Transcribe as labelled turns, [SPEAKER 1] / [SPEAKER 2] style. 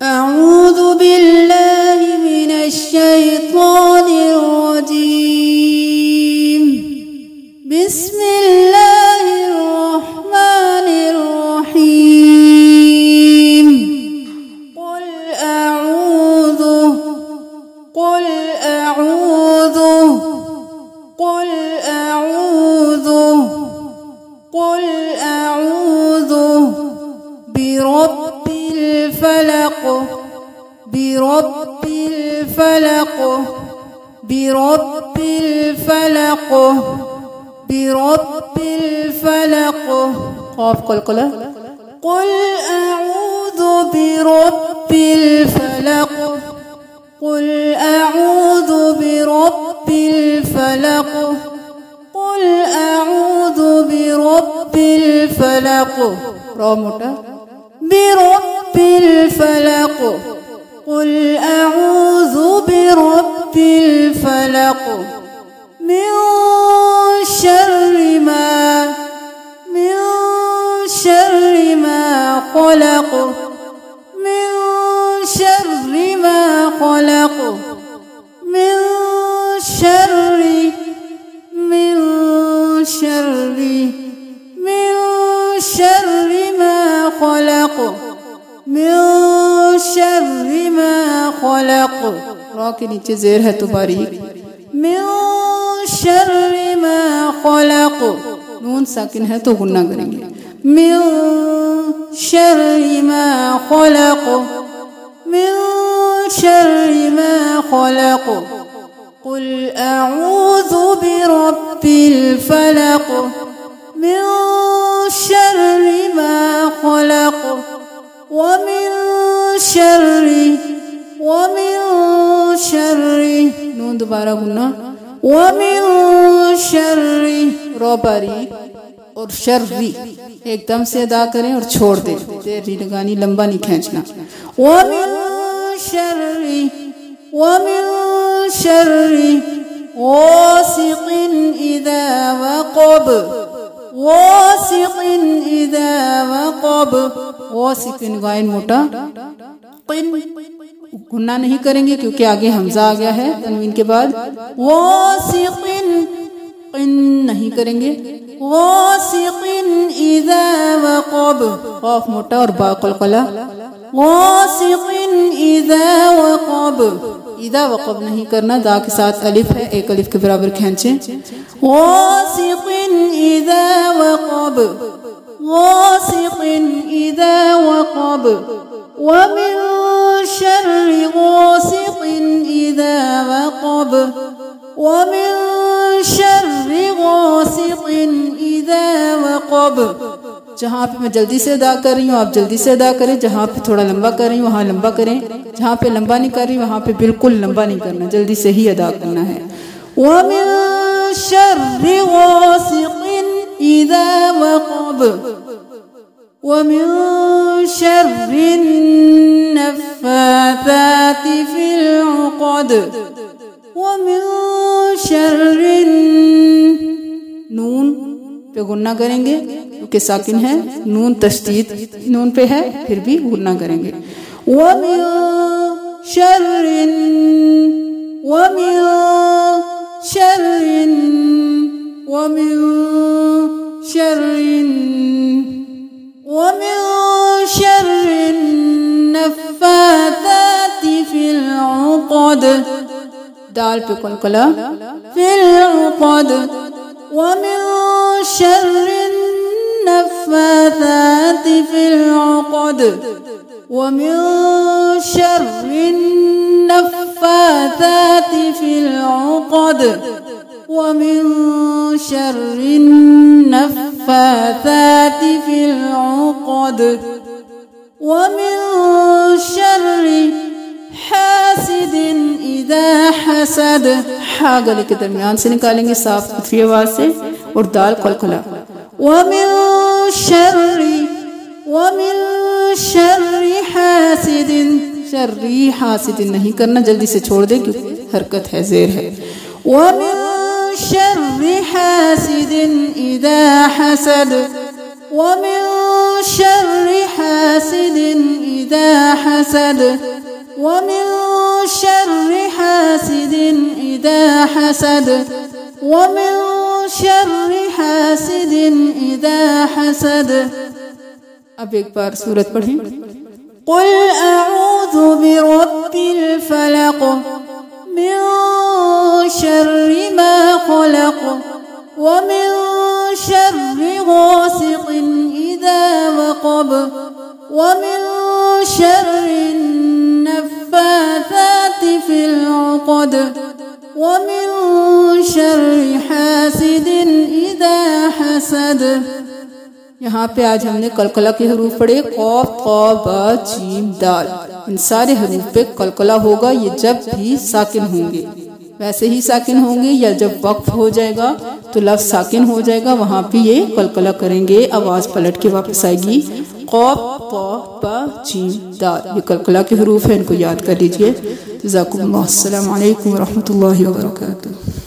[SPEAKER 1] अऊज़ु बिल्लाहि मिनश्शैतानिर्रजीम। बिस्मिल्लाहिर्रहमानिर्रहीम। कुल अऊज़ु कुल अऊज़ु कुल अऊज़ु कुल अऊज़ु बिरब्बिल फलक बिरब्बिल फलक बिरब्बिल फलक बिरब्बिल फलक। क़ाफ क़लक़ला। कुल अऊज़ु बिरब्बिल फलक कुल अऊज़ु बिरब्बिल फलक कुल अऊज़ु बिरब्बिल फलक। रा मोटा। बिरब्बिल फलक कुल अऊज़ु बिरब्बिल फलक मिन शर्रि मा खलक मिन शर्रि मा खलक मिन शर्रि मा खलक मिन शर्रि मा खलक। रा के नीचे जेर है तो बारीक। मिन शर्रि मा खलक। नून साकिन है तो गुन्ना करेंगे। मिन शर्रि मा खलक मिन शर्रि मा खलक। कुल अऊज़ु बिरब्बिल फलक मिन शर्रि मा खलक वमिन शर्रि नून दोबारा गुन्ना वमिन शर्रि रा बारीक और शर्रि एकदम से अदा करें और छोड़ दें। देरी लगानी, लंबा नहीं खींचना। वमिन शर्रि वासिक़िन इज़ा वक़ब वासिक़िन इज़ा वक़ब। वासिक़िन गायन मोटा। क़िन गुन्ना नहीं करेंगे क्योंकि आगे हमजा आ गया है तनवीन के बाद। वासिक़िन क़िन नहीं करेंगे। वासिक़िन इज़ा वक़ब। क़ाफ मोटा और बा क़लक़ला। वासिक़िन इज़ा वक़ब। इज़ा वक़ब नहीं करना, दा के साथ अलिफ है, एक अलिफ के बराबर खींचें। वासिक़िन इज़ा वक़ब वासिक़िन इज़ा वक़ब वमिन शर्रि गासिक़िन इज़ा वक़ब वमिन शर्रि गासिक़िन इज़ा वक़ब। जहाँ पे मैं जल्दी से अदा कर रही हूँ आप जल्दी से अदा करें, जहाँ पे थोड़ा लंबा कर रही हूँ वहाँ लंबा करें, जहाँ पे लंबा नहीं कर रही वहाँ पे बिल्कुल लंबा नहीं करना, जल्दी से ही अदा करना है। वमिन शर्रि गासिक़िन इज़ा वक़ब वमिन शर्रि नफ़्फ़ाथाति फ़िल उक़द वमिन शर्रि नून पे गुन्ना करेंगे क्योंकि साकिन है, नून तशदीद नून पे है फिर भी गुन्ना करेंगे। वमिन शर्रि नफ़्फ़ाथाति फ़िल उक़द। दाल पे क़लक़ला। फ़िल उक़द वमिन शर्रि नफ़्फ़ाथाति फ़िल उक़द वमिन शर्रि नफ़्फ़ाथाति फ़िल उक़द वमिन शर्रि नफ़्फ़ाथाति फ़िल उक़द वमिन शर्रि हासिदिन इज़ा हसद। हा गले के दरमियान से निकालेंगे साफ सुथरी आवाज से और दाल क़लक़ला। वमिन शर्रि हासिदिन। शर्रि हासिदिन नहीं करना, जल्दी से छोड़ दे क्योंकि हरकत है, जेर है। वमिन शर्रि हासिदिन इज़ा हसद ومن شر حاسد إذا حسد ومن شر حاسد إذا حسد ومن شر حاسد إذا حسد। अब एक बार सूरत पढ़ें। कुल अऊज़ु बिरब्बिल फलक मिन शर्रि मा खलक व मिन शर्रि गासिक़िन इज़ा वक़ब व मिन शर्रि नफ़्फ़ाथाति फ़िल उक़द व मिन शर्रि हासिदिन इज़ा हसद। यहाँ पे आज हमने कलकला के हरूफ पढ़े, क़ाफ़ क़ाफ़ बा जीम दाल। इन सारे हरूफ पे कलकला होगा। ये जब भी साकिन होंगे वैसे ही साकिन होंगे, या जब वक्फ हो जाएगा तो लफ्ज़ साकिन हो जाएगा, वहाँ पे ये कलकला करेंगे। आवाज़ पलट के वापस आएगी। क़ाफ़ क़ाफ़ बा जीम दाल, ये कलकला के हरूफ है, इनको याद कर लीजिए। जज़ाकुमुल्लाह। अस्सलामु अलैकुम व रहमतुल्लाहि व बरकातुहू।